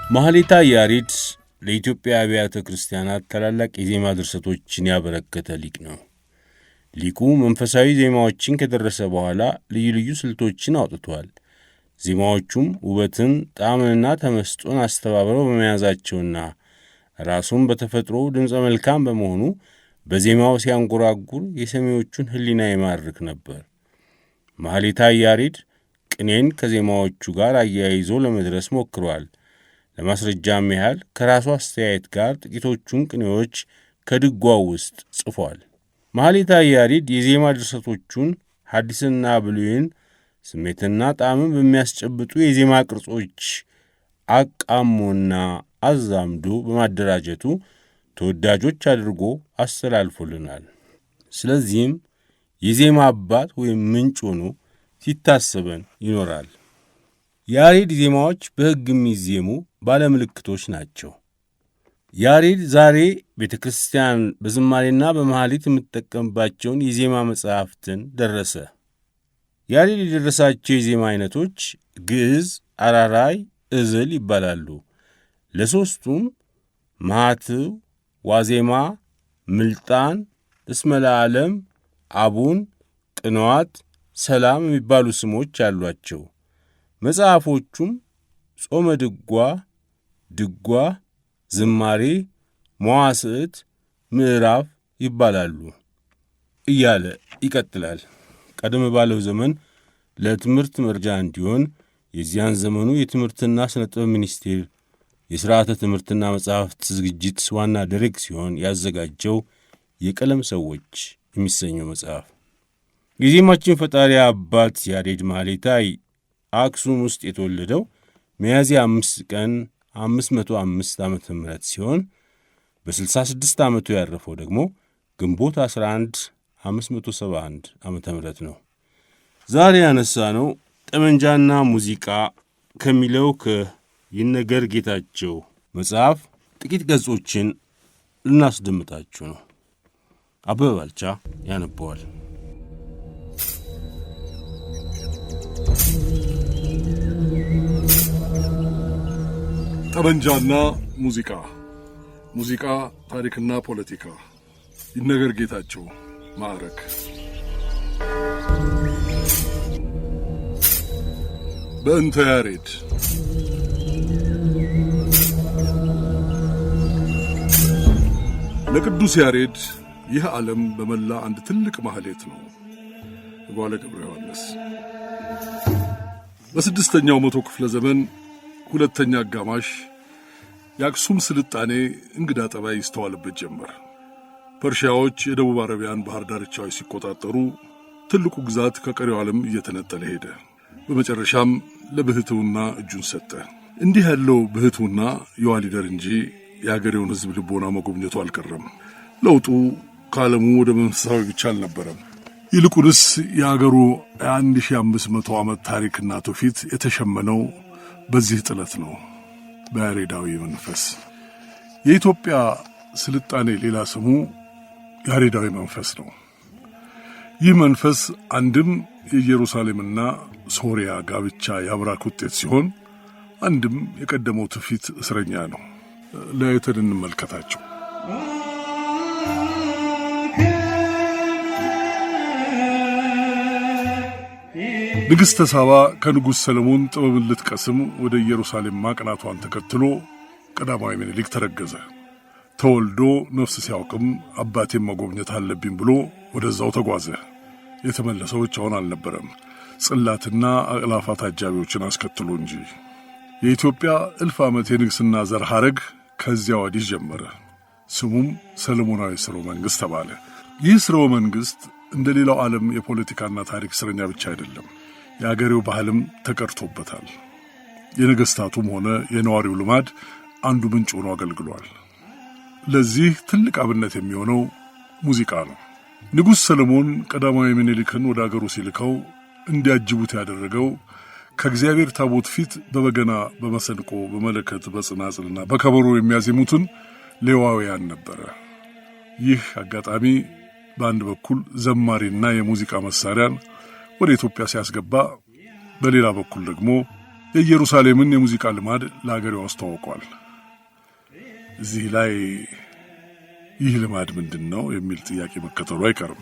ማህሌታ ያሬድ ለኢትዮጵያ አብያተ ክርስቲያናት ታላላቅ የዜማ ድርሰቶችን ያበረከተ ሊቅ ነው። ሊቁ መንፈሳዊ ዜማዎችን ከደረሰ በኋላ ልዩ ልዩ ስልቶችን አውጥቷል። ዜማዎቹም ውበትን፣ ጣዕምንና ተመስጦን አስተባብረው በመያዛቸውና ራሱን በተፈጥሮ ድምፀ መልካም በመሆኑ በዜማው ሲያንጎራጉር የሰሚዎቹን ሕሊና ይማርክ ነበር። ማህሌታ ያሬድ ቅኔን ከዜማዎቹ ጋር አያይዞ ለመድረስ ሞክሯል። ለማስረጃም ያህል ከራሱ አስተያየት ጋር ጥቂቶቹን ቅኔዎች ከድጓው ውስጥ ጽፏል። ማህሌታ ያሬድ የዜማ ድርሰቶቹን ሐዲስና ብሉይን ስሜትና ጣዕምን በሚያስጨብጡ የዜማ ቅርጾች አቃሞና አዛምዶ በማደራጀቱ ተወዳጆች አድርጎ አስተላልፎልናል። ስለዚህም የዜማ አባት ወይም ምንጭ ሆኖ ሲታሰበን ይኖራል። ያሬድ ዜማዎች በሕግ የሚዜሙ ባለምልክቶች ናቸው። ያሬድ ዛሬ ቤተ ክርስቲያን በዝማሬና በመሐሌት የምትጠቀምባቸውን የዜማ መጻሕፍትን ደረሰ። ያሬድ የደረሳቸው የዜማ አይነቶች ግዕዝ፣ አራራይ፣ ዕዝል ይባላሉ። ለሦስቱም ማኅተው፣ ዋዜማ፣ ምልጣን፣ እስመ ለዓለም፣ አቡን፣ ቅንዋት፣ ሰላም የሚባሉ ስሞች አሏቸው። መጽሐፎቹም ጾመ ድጓ፣ ድጓ፣ ዝማሬ፣ መዋሥዕት፣ ምዕራፍ ይባላሉ እያለ ይቀጥላል። ቀደም ባለው ዘመን ለትምህርት መርጃ እንዲሆን የዚያን ዘመኑ የትምህርትና ሥነ ጥበብ ሚኒስቴር የሥርዓተ ትምህርትና መጻሕፍት ዝግጅት ዋና ዲሬክሲዮን ያዘጋጀው የቀለም ሰዎች የሚሰኘው መጽሐፍ የዜማችን ፈጣሪ አባት ያሬድ ማህሌታይ አክሱም ውስጥ የተወለደው ሚያዝያ 5 ቀን 505 ዓመተ ምህረት ሲሆን በ66 ዓመቱ ያረፈው ደግሞ ግንቦት 11 571 ዓመተ ምህረት ነው። ዛሬ ያነሳነው ጠመንጃና ሙዚቃ ከሚለው ከይነገር ጌታቸው መጽሐፍ ጥቂት ገጾችን ልናስደምጣችሁ ነው። አበበ ባልቻ ያነበዋል። ጠመንጃና ሙዚቃ፣ ሙዚቃ ታሪክና ፖለቲካ፣ ይነገር ጌታቸው ማዕረግ። በእንተ ያሬድ። ለቅዱስ ያሬድ ይህ ዓለም በመላ አንድ ትልቅ ማህሌት ነው። ጓለ ገብረ ዮሐንስ። በስድስተኛው መቶ ክፍለ ዘመን ሁለተኛ አጋማሽ የአክሱም ስልጣኔ እንግዳ ጠባይ ይስተዋልበት ጀመር። ፐርሺያዎች የደቡብ አረቢያን ባህር ዳርቻዎች ሲቆጣጠሩ ትልቁ ግዛት ከቀሪው ዓለም እየተነጠለ ሄደ። በመጨረሻም ለብህትውና እጁን ሰጠ። እንዲህ ያለው ብህትውና የዋሊደር እንጂ የአገሬውን ሕዝብ ልቦና መጎብኘቱ አልቀረም። ለውጡ ከዓለሙ ወደ መንፈሳዊ ብቻ አልነበረም። ይልቁንስ የአገሩ 1500 ዓመት ታሪክና ትውፊት የተሸመነው በዚህ ጥለት ነው፣ በያሬዳዊ መንፈስ። የኢትዮጵያ ስልጣኔ ሌላ ስሙ ያሬዳዊ መንፈስ ነው። ይህ መንፈስ አንድም የኢየሩሳሌምና ሶሪያ ጋብቻ የአብራክ ውጤት ሲሆን፣ አንድም የቀደመው ትውፊት እስረኛ ነው። ለአይተን እንመልከታቸው። ንግሥተ ሳባ ከንጉሥ ሰለሞን ጥበብን ልትቀስም ወደ ኢየሩሳሌም ማቅናቷን ተከትሎ ቀዳማዊ ምኒልክ ተረገዘ። ተወልዶ ነፍስ ሲያውቅም አባቴን መጎብኘት አለብኝ ብሎ ወደዛው ተጓዘ። የተመለሰው ብቻውን አልነበረም፣ ጽላትና አእላፋት አጃቢዎችን አስከትሎ እንጂ። የኢትዮጵያ እልፍ ዓመት የንግሥና ዘር ሐረግ ከዚያ ወዲህ ጀመረ። ስሙም ሰለሞናዊ ሥርወ መንግሥት ተባለ። ይህ ሥርወ መንግሥት እንደ ሌላው ዓለም የፖለቲካና ታሪክ እስረኛ ብቻ አይደለም፣ የአገሬው ባህልም ተቀርቶበታል። የነገሥታቱም ሆነ የነዋሪው ልማድ አንዱ ምንጭ ሆኖ አገልግሏል። ለዚህ ትልቅ አብነት የሚሆነው ሙዚቃ ነው። ንጉሥ ሰለሞን ቀዳማዊ ምኒልክን ወደ አገሩ ሲልከው እንዲያጅቡት ያደረገው ከእግዚአብሔር ታቦት ፊት በበገና፣ በመሰንቆ፣ በመለከት፣ በጽናጽልና በከበሮ የሚያዜሙትን ሌዋውያን ነበረ። ይህ አጋጣሚ በአንድ በኩል ዘማሪና የሙዚቃ መሳሪያን ወደ ኢትዮጵያ ሲያስገባ፣ በሌላ በኩል ደግሞ የኢየሩሳሌምን የሙዚቃ ልማድ ለአገሬው አስተዋውቋል። እዚህ ላይ ይህ ልማድ ምንድነው የሚል ጥያቄ መከተሉ አይቀርም።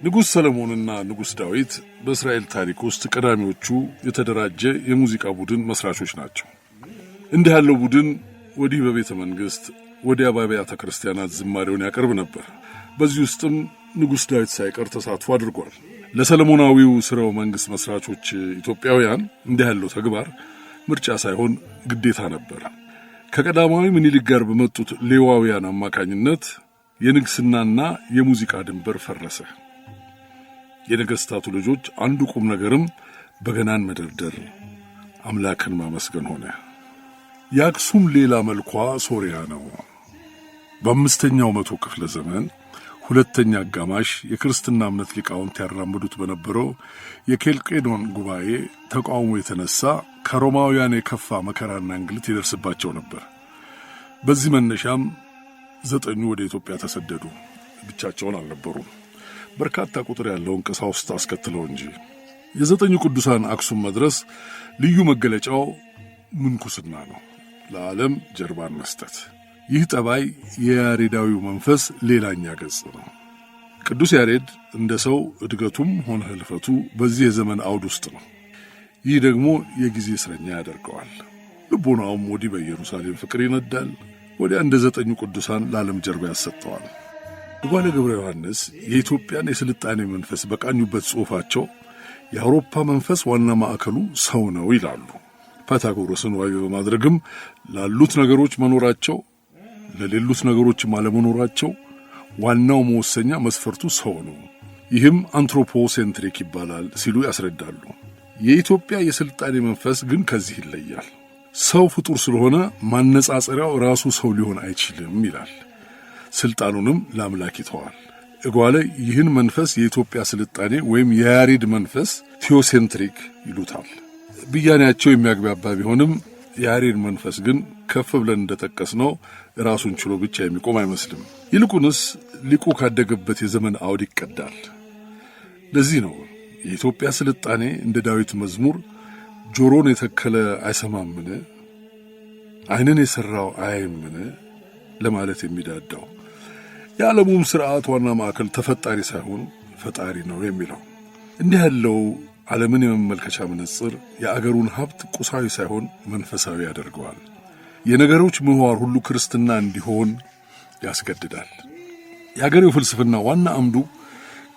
ንጉሥ ሰለሞንና ንጉሥ ዳዊት በእስራኤል ታሪክ ውስጥ ቀዳሚዎቹ የተደራጀ የሙዚቃ ቡድን መስራቾች ናቸው። እንዲህ ያለው ቡድን ወዲህ በቤተ መንግሥት ወዲያ በአብያተ ክርስቲያናት ዝማሬውን ያቀርብ ነበር። በዚህ ውስጥም ንጉሥ ዳዊት ሳይቀር ተሳትፎ አድርጓል። ለሰለሞናዊው ሥርወ መንግሥት መስራቾች ኢትዮጵያውያን እንዲህ ያለው ተግባር ምርጫ ሳይሆን ግዴታ ነበር። ከቀዳማዊ ምኒልክ ጋር በመጡት ሌዋውያን አማካኝነት የንግስናና የሙዚቃ ድንበር ፈረሰ። የነገስታቱ ልጆች አንዱ ቁም ነገርም በገናን መደርደር፣ አምላክን ማመስገን ሆነ። የአክሱም ሌላ መልኳ ሶሪያ ነው። በአምስተኛው መቶ ክፍለ ዘመን ሁለተኛ አጋማሽ የክርስትና እምነት ሊቃውንት ያራምዱት በነበረው የኬልቄዶን ጉባኤ ተቃውሞ የተነሳ ከሮማውያን የከፋ መከራና እንግልት ይደርስባቸው ነበር። በዚህ መነሻም 9 ወደ ኢትዮጵያ ተሰደዱ። ብቻቸውን አልነበሩም። በርካታ ቁጥር ያለውን ቀሳውስት አስከትለው እንጂ። የ9 ቅዱሳን አክሱም መድረስ ልዩ መገለጫው ምንኩስና ነው፣ ለዓለም ጀርባን መስጠት። ይህ ጠባይ የያሬዳዊው መንፈስ ሌላኛ ገጽ ነው። ቅዱስ ያሬድ እንደ ሰው እድገቱም ሆነ ህልፈቱ በዚህ የዘመን አውድ ውስጥ ነው። ይህ ደግሞ የጊዜ እስረኛ ያደርገዋል። ልቦናውም ወዲህ በኢየሩሳሌም ፍቅር ይነዳል፣ ወዲያ እንደ 9 ቅዱሳን ለዓለም ጀርባ ያሰጠዋል። ጓለ ገብረ ዮሐንስ የኢትዮጵያን የስልጣኔ መንፈስ በቃኙበት ጽሑፋቸው የአውሮፓ መንፈስ ዋና ማዕከሉ ሰው ነው ይላሉ። ፓታጎረስን ዋቢ በማድረግም ላሉት ነገሮች መኖራቸው ለሌሉት ነገሮችም አለመኖራቸው ዋናው መወሰኛ መስፈርቱ ሰው ነው፣ ይህም አንትሮፖሴንትሪክ ይባላል ሲሉ ያስረዳሉ። የኢትዮጵያ የስልጣኔ መንፈስ ግን ከዚህ ይለያል። ሰው ፍጡር ስለሆነ ማነጻጸሪያው ራሱ ሰው ሊሆን አይችልም ይላል። ስልጣኑንም ለአምላክ ይተዋል። እጓለ ይህን መንፈስ የኢትዮጵያ ስልጣኔ ወይም የያሬድ መንፈስ ቴዎሴንትሪክ ይሉታል። ብያኔያቸው የሚያግባባ ቢሆንም የያሬድ መንፈስ ግን ከፍ ብለን እንደጠቀስነው ራሱን ችሎ ብቻ የሚቆም አይመስልም። ይልቁንስ ሊቁ ካደገበት የዘመን አውድ ይቀዳል። ለዚህ ነው የኢትዮጵያ ስልጣኔ እንደ ዳዊት መዝሙር ጆሮን የተከለ አይሰማምን፣ ዓይንን የሠራው አያይምን ለማለት የሚዳዳው። የዓለሙም ሥርዓት ዋና ማዕከል ተፈጣሪ ሳይሆን ፈጣሪ ነው የሚለው። እንዲህ ያለው ዓለምን የመመልከቻ መነጽር የአገሩን ሀብት ቁሳዊ ሳይሆን መንፈሳዊ ያደርገዋል። የነገሮች ምህዋር ሁሉ ክርስትና እንዲሆን ያስገድዳል። የአገሬው ፍልስፍና ዋና አምዱ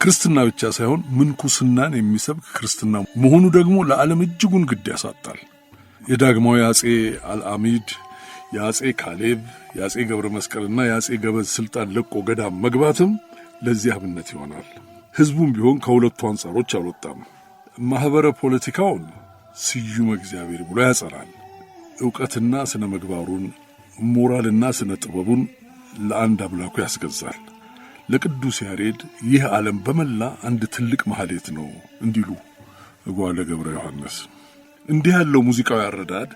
ክርስትና ብቻ ሳይሆን ምንኩስናን የሚሰብክ ክርስትና መሆኑ ደግሞ ለዓለም እጅጉን ግድ ያሳጣል። የዳግማዊ አጼ አልአሚድ፣ የአጼ ካሌብ፣ የአጼ ገብረ መስቀልና የአጼ ገበዝ ስልጣን ለቆ ገዳም መግባትም ለዚህ አብነት ይሆናል። ሕዝቡም ቢሆን ከሁለቱ አንጻሮች አልወጣም። ማኅበረ ፖለቲካውን ስዩመ እግዚአብሔር ብሎ ያጸናል። ዕውቀትና ስነ ምግባሩን፣ ሞራልና ስነ ጥበቡን ለአንድ አምላኩ ያስገዛል። ለቅዱስ ያሬድ ይህ ዓለም በመላ አንድ ትልቅ ማህሌት ነው እንዲሉ ጓለ ገብረ ዮሐንስ። እንዲህ ያለው ሙዚቃዊ አረዳድ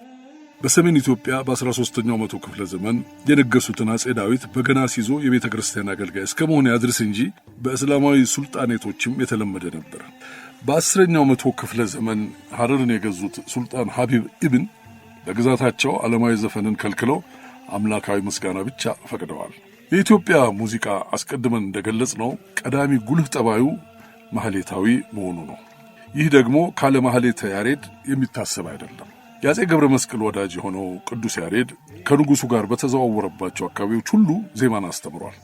በሰሜን ኢትዮጵያ በ13ኛው መቶ ክፍለ ዘመን የነገሱትን አጼ ዳዊት በገና ሲዞ የቤተ ክርስቲያን አገልጋይ እስከ መሆን ያድርስ እንጂ በእስላማዊ ሱልጣኔቶችም የተለመደ ነበር። በ10ኛው መቶ ክፍለ ዘመን ሐረርን የገዙት ሱልጣን ሐቢብ ኢብን በግዛታቸው ዓለማዊ ዘፈንን ከልክለው አምላካዊ ምስጋና ብቻ ፈቅደዋል። የኢትዮጵያ ሙዚቃ አስቀድመን እንደገለጽ ነው ቀዳሚ ጉልህ ጠባዩ ማህሌታዊ መሆኑ ነው። ይህ ደግሞ ካለ ማህሌተ ያሬድ የሚታሰብ አይደለም። የአጼ ገብረ መስቀል ወዳጅ የሆነው ቅዱስ ያሬድ ከንጉሱ ጋር በተዘዋወረባቸው አካባቢዎች ሁሉ ዜማን አስተምሯል።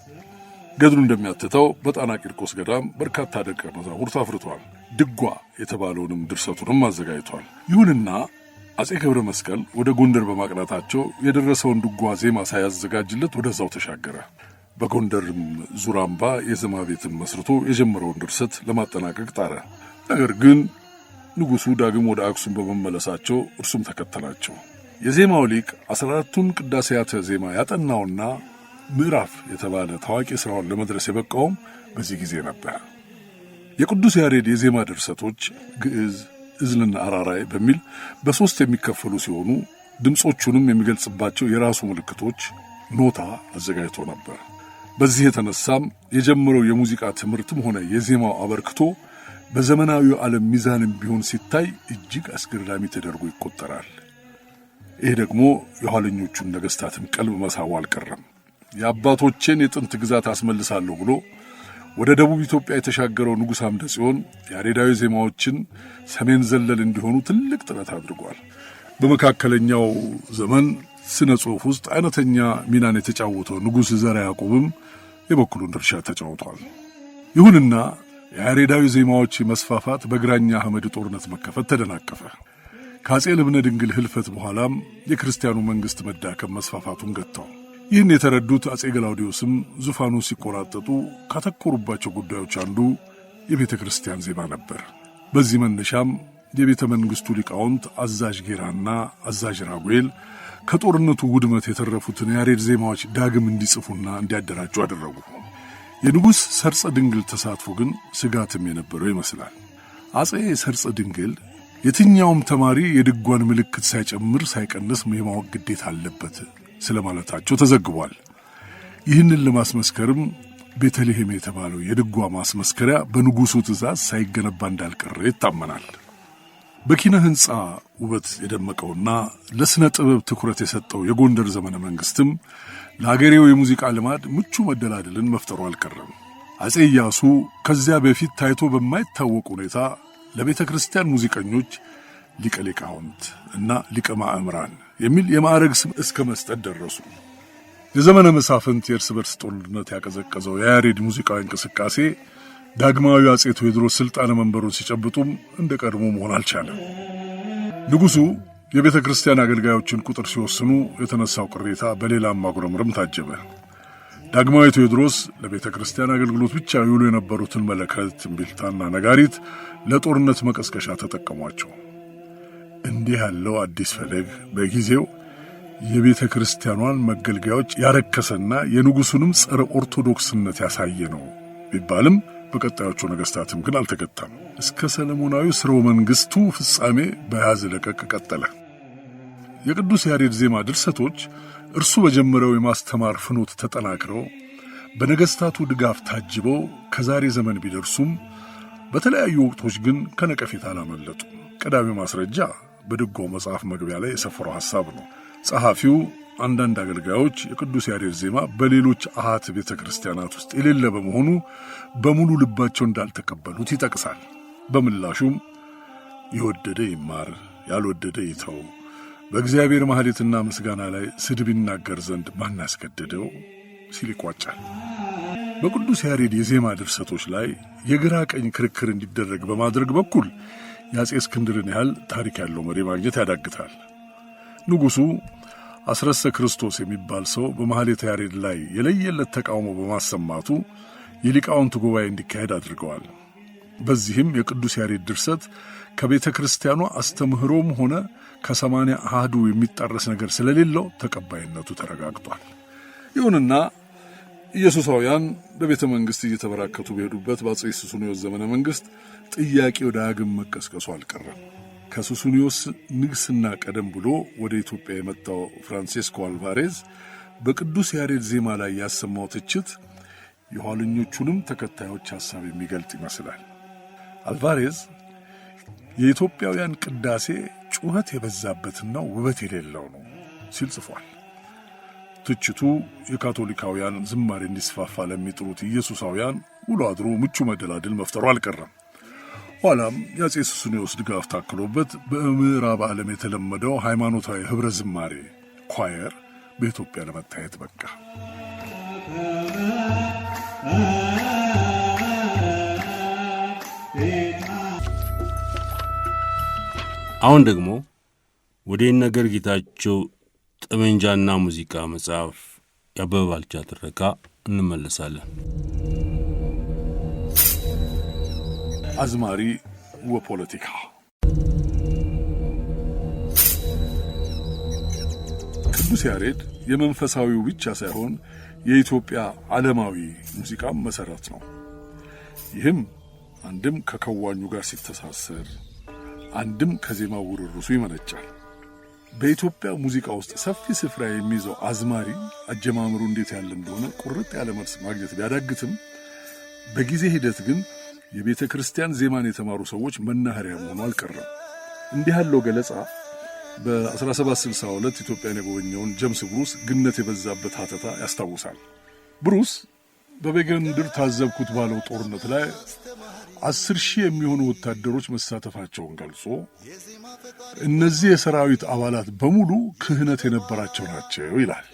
ገድሉ እንደሚያትተው በጣና ቂርቆስ ገዳም በርካታ ደቀ መዛሙርት አፍርቷል። ድጓ የተባለውንም ድርሰቱንም አዘጋጅቷል። ይሁንና አጼ ገብረ መስቀል ወደ ጎንደር በማቅናታቸው የደረሰውን ድጓ ዜማ ሳያዘጋጅለት ወደዛው ተሻገረ። በጎንደርም ዙራምባ የዜማ ቤትን መስርቶ የጀመረውን ድርሰት ለማጠናቀቅ ጣረ። ነገር ግን ንጉሱ ዳግም ወደ አክሱም በመመለሳቸው እርሱም ተከተላቸው። የዜማው ሊቅ 14ቱን ቅዳሴያተ ዜማ ያጠናውና ምዕራፍ የተባለ ታዋቂ ሥራውን ለመድረስ የበቃውም በዚህ ጊዜ ነበር። የቅዱስ ያሬድ የዜማ ድርሰቶች ግዕዝ፣ እዝልና አራራይ በሚል በሶስት የሚከፈሉ ሲሆኑ ድምጾቹንም የሚገልጽባቸው የራሱ ምልክቶች ኖታ አዘጋጅቶ ነበር። በዚህ የተነሳም የጀመረው የሙዚቃ ትምህርትም ሆነ የዜማው አበርክቶ በዘመናዊው ዓለም ሚዛንም ቢሆን ሲታይ እጅግ አስገራሚ ተደርጎ ይቆጠራል። ይህ ደግሞ የኋለኞቹን ነገሥታትን ቀልብ መሳቡ አልቀረም። የአባቶቼን የጥንት ግዛት አስመልሳለሁ ብሎ ወደ ደቡብ ኢትዮጵያ የተሻገረው ንጉሥ አምደ ጽዮን ያሬዳዊ ዜማዎችን ሰሜን ዘለል እንዲሆኑ ትልቅ ጥረት አድርጓል። በመካከለኛው ዘመን ስነ ጽሑፍ ውስጥ አይነተኛ ሚናን የተጫወተው ንጉሥ ዘርዓ ያዕቆብም የበኩሉን ድርሻ ተጫውቷል። ይሁንና የያሬዳዊ ዜማዎች መስፋፋት በግራኝ አህመድ ጦርነት መከፈት ተደናቀፈ። ከአጼ ልብነ ድንግል ህልፈት በኋላም የክርስቲያኑ መንግሥት መዳከም መስፋፋቱን ገታው። ይህን የተረዱት አጼ ገላውዲዮስም ዙፋኑን ሲቆናጠጡ ካተኮሩባቸው ጉዳዮች አንዱ የቤተ ክርስቲያን ዜማ ነበር። በዚህ መነሻም የቤተ መንግሥቱ ሊቃውንት አዛዥ ጌራና አዛዥ ራጉኤል ከጦርነቱ ውድመት የተረፉትን ያሬድ ዜማዎች ዳግም እንዲጽፉና እንዲያደራጁ አደረጉ። የንጉሥ ሰርጸ ድንግል ተሳትፎ ግን ስጋትም የነበረው ይመስላል። አጼ ሰርጸ ድንግል የትኛውም ተማሪ የድጓን ምልክት ሳይጨምር ሳይቀንስ የማወቅ ግዴታ አለበት ስለማለታቸው ተዘግቧል። ይህንን ለማስመስከርም ቤተልሔም የተባለው የድጓ ማስመስከሪያ በንጉሡ ትእዛዝ ሳይገነባ እንዳልቀረ ይታመናል። በኪነ ሕንፃ ውበት የደመቀውና ለሥነ ጥበብ ትኩረት የሰጠው የጎንደር ዘመነ መንግሥትም ለአገሬው የሙዚቃ ልማድ ምቹ መደላድልን መፍጠሩ አልቀረም። አጼ ኢያሱ ከዚያ በፊት ታይቶ በማይታወቅ ሁኔታ ለቤተ ክርስቲያን ሙዚቀኞች ሊቀ ሊቃውንት እና ሊቀ ማእምራን የሚል የማዕረግ ስም እስከ መስጠት ደረሱ። የዘመነ መሳፍንት የእርስ በርስ ጦርነት ያቀዘቀዘው የያሬድ ሙዚቃዊ እንቅስቃሴ ዳግማዊ አጼ ቴዎድሮስ ሥልጣነ መንበሩን ሲጨብጡም እንደ ቀድሞ መሆን አልቻለም። ንጉሡ የቤተ ክርስቲያን አገልጋዮችን ቁጥር ሲወስኑ የተነሳው ቅሬታ በሌላም ማጉረምረም ታጀበ። ዳግማዊ ቴዎድሮስ ለቤተ ክርስቲያን አገልግሎት ብቻ ይውሉ የነበሩትን መለከት፣ እምቢልታና ነጋሪት ለጦርነት መቀስቀሻ ተጠቀሟቸው። እንዲህ ያለው አዲስ ፈለግ በጊዜው የቤተ ክርስቲያኗን መገልገያዎች ያረከሰና የንጉሡንም ጸረ ኦርቶዶክስነት ያሳየ ነው ቢባልም በቀጣዮቹ ነገሥታትም ግን አልተገታም። እስከ ሰለሞናዊ ሥርወ መንግሥቱ ፍጻሜ በያዝ ለቀቅ ቀጠለ። የቅዱስ ያሬድ ዜማ ድርሰቶች እርሱ በጀመረው የማስተማር ፍኖት ተጠናክረው በነገሥታቱ ድጋፍ ታጅበው ከዛሬ ዘመን ቢደርሱም በተለያዩ ወቅቶች ግን ከነቀፌታ አላመለጡም። ቀዳሚ ማስረጃ በድጓው መጽሐፍ መግቢያ ላይ የሰፈረው ሐሳብ ነው። ጸሐፊው አንዳንድ አገልጋዮች የቅዱስ ያሬድ ዜማ በሌሎች አሃት ቤተ ክርስቲያናት ውስጥ የሌለ በመሆኑ በሙሉ ልባቸው እንዳልተቀበሉት ይጠቅሳል። በምላሹም የወደደ ይማር፣ ያልወደደ ይተው፣ በእግዚአብሔር ማህሌትና ምስጋና ላይ ስድብ ይናገር ዘንድ ማን ያስገደደው ሲል ይቋጫል። በቅዱስ ያሬድ የዜማ ድርሰቶች ላይ የግራ ቀኝ ክርክር እንዲደረግ በማድረግ በኩል የአጼ እስክንድርን ያህል ታሪክ ያለው መሪ ማግኘት ያዳግታል። ንጉሡ አስረሰ ክርስቶስ የሚባል ሰው በማህሌተ ያሬድ ላይ የለየለት ተቃውሞ በማሰማቱ የሊቃውንት ጉባኤ እንዲካሄድ አድርገዋል። በዚህም የቅዱስ ያሬድ ድርሰት ከቤተ ክርስቲያኗ አስተምህሮም ሆነ ከ80 አሃዱ የሚጣረስ ነገር ስለሌለው ተቀባይነቱ ተረጋግጧል። ይሁንና ኢየሱሳውያን በቤተ መንግሥት እየተበራከቱ በሄዱበት በአጼ ሱስንዮስ ዘመነ መንግሥት ጥያቄው ዳግም መቀስቀሱ አልቀረም። ከሱስንዮስ ንግስና ቀደም ብሎ ወደ ኢትዮጵያ የመጣው ፍራንሴስኮ አልቫሬዝ በቅዱስ ያሬድ ዜማ ላይ ያሰማው ትችት የኋለኞቹንም ተከታዮች ሐሳብ የሚገልጥ ይመስላል። አልቫሬዝ የኢትዮጵያውያን ቅዳሴ ጩኸት የበዛበትና ውበት የሌለው ነው ሲል ጽፏል። ትችቱ የካቶሊካውያን ዝማሬ እንዲስፋፋ ለሚጥሩት ኢየሱሳውያን ውሎ አድሮ ምቹ መደላድል መፍጠሩ አልቀረም። ኋላም የአጼ ሱስንዮስ ድጋፍ ታክሎበት በምዕራብ ዓለም የተለመደው ሃይማኖታዊ ኅብረ ዝማሬ ኳየር በኢትዮጵያ ለመታየት በቃ። አሁን ደግሞ ወደ ይነገር ጌታቸው ጠመንጃና ሙዚቃ መጽሐፍ የአበበ ባልቻ ትረካ እንመለሳለን። አዝማሪ ወፖለቲካ። ቅዱስ ያሬድ የመንፈሳዊው ብቻ ሳይሆን የኢትዮጵያ ዓለማዊ ሙዚቃም መሠረት ነው። ይህም አንድም ከከዋኙ ጋር ሲተሳሰር፣ አንድም ከዜማው ውርርሱ ይመነጫል። በኢትዮጵያ ሙዚቃ ውስጥ ሰፊ ስፍራ የሚይዘው አዝማሪ አጀማመሩ እንዴት ያለ እንደሆነ ቁርጥ ያለ መልስ ማግኘት ቢያዳግትም በጊዜ ሂደት ግን የቤተ ክርስቲያን ዜማን የተማሩ ሰዎች መናኸሪያ መሆኑ አልቀረም። እንዲህ ያለው ገለጻ በ1762 ኢትዮጵያን የጎበኘውን ጀምስ ብሩስ ግነት የበዛበት ሀተታ ያስታውሳል። ብሩስ በቤገንድር ታዘብኩት ባለው ጦርነት ላይ 10,000 የሚሆኑ ወታደሮች መሳተፋቸውን ገልጾ እነዚህ የሰራዊት አባላት በሙሉ ክህነት የነበራቸው ናቸው ይላል።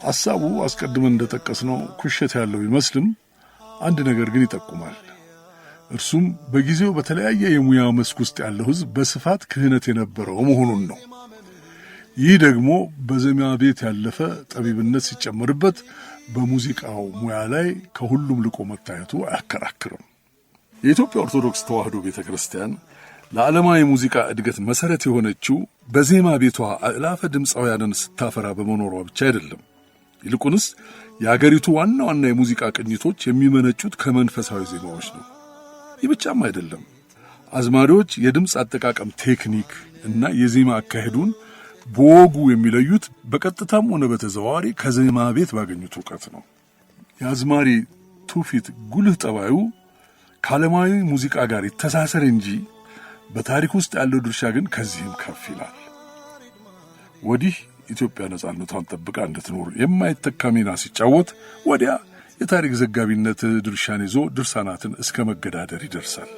ሐሳቡ አስቀድመን እንደጠቀስነው ኩሸት ያለው ይመስልም አንድ ነገር ግን ይጠቁማል። እርሱም በጊዜው በተለያየ የሙያ መስክ ውስጥ ያለው ሕዝብ በስፋት ክህነት የነበረው መሆኑን ነው። ይህ ደግሞ በዜማ ቤት ያለፈ ጠቢብነት ሲጨመርበት በሙዚቃው ሙያ ላይ ከሁሉም ልቆ መታየቱ አያከራክርም። የኢትዮጵያ ኦርቶዶክስ ተዋሕዶ ቤተ ክርስቲያን ለዓለማዊ ሙዚቃ እድገት መሠረት የሆነችው በዜማ ቤቷ አእላፈ ድምፃውያንን ስታፈራ በመኖሯ ብቻ አይደለም። ይልቁንስ የአገሪቱ ዋና ዋና የሙዚቃ ቅኝቶች የሚመነጩት ከመንፈሳዊ ዜማዎች ነው። ይህ ብቻም አይደለም። አዝማሪዎች የድምፅ አጠቃቀም ቴክኒክ እና የዜማ አካሄዱን በወጉ የሚለዩት በቀጥታም ሆነ በተዘዋዋሪ ከዜማ ቤት ባገኙት ዕውቀት ነው። የአዝማሪ ትውፊት ጉልህ ጠባዩ ከዓለማዊ ሙዚቃ ጋር ይተሳሰር እንጂ በታሪክ ውስጥ ያለው ድርሻ ግን ከዚህም ከፍ ይላል። ወዲህ ኢትዮጵያ ነጻነቷን ጠብቃ እንድትኖር የማይተካ ሚና ሲጫወት፣ ወዲያ የታሪክ ዘጋቢነት ድርሻን ይዞ ድርሳናትን እስከ መገዳደር ይደርሳል።